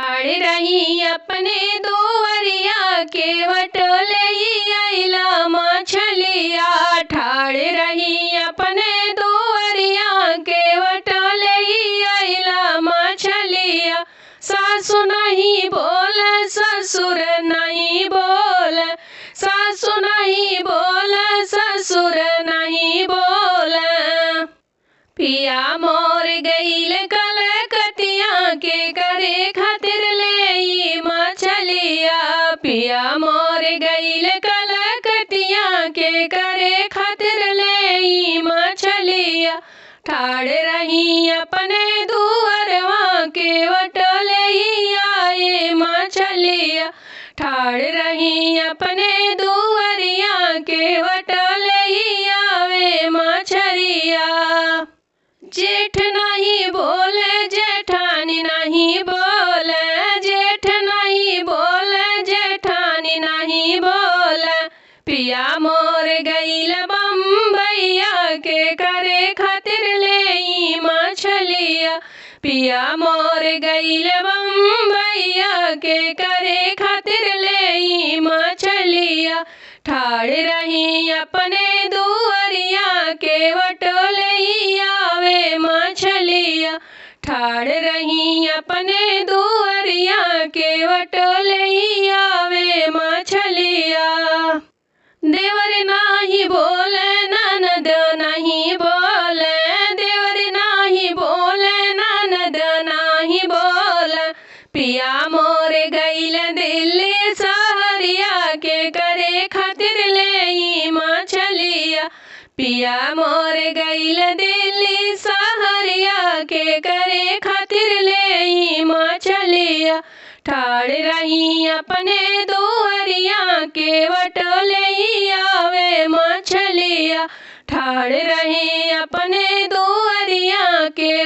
ठाड़ रही अपने दुवरिया के वटोले अइला मछलिया। ठाड़ रही अपने दुवरिया के वटोले अइला मछलिया। सासु नहीं बोले ससुर नहीं बोले, सासु नहीं बोले ससुर नहीं बोले। पिया मोर गईल कलकतिया के करे खातिर ले मछलिया। पिया मोर गईल कलकतिया के करे खातिर ले मछलिया। ठाड़ रही अपने दुअरवा के वटोले आए मछलिया। ठाड़ रही अपने दुअरिया के वटोले आवे मछलिया। जेठ नहीं बोले जेठानी नहीं बोले, जेठ नहीं बोले जेठानी नहीं बोले। पिया मोर गईल बम्बैया के करे खातिर ले मछलिया। पिया मोर गईल बम्बैया के करे खातिर ले मछलिया। ठाड़ रही अपने दुअरिया के वटोले आवे मछलिया। ठाड़ रही अपने दुअरिया के वटोले आवे मछलिया। देवर नाही बोले ननद नहीं बोले, देवर नाही बोले ननद नहीं बोले। पिया मोर गईल दिल्ली सहरिया के करे खातिर ले मछलिया। पिया मोर गईल दिल्ली सहरिया के करे खातिर ले मछलिया। ठाड़ रही अपने दुअरिया के वटोले आवे मछलिया। ठाड़ रही अपने दुअरिया के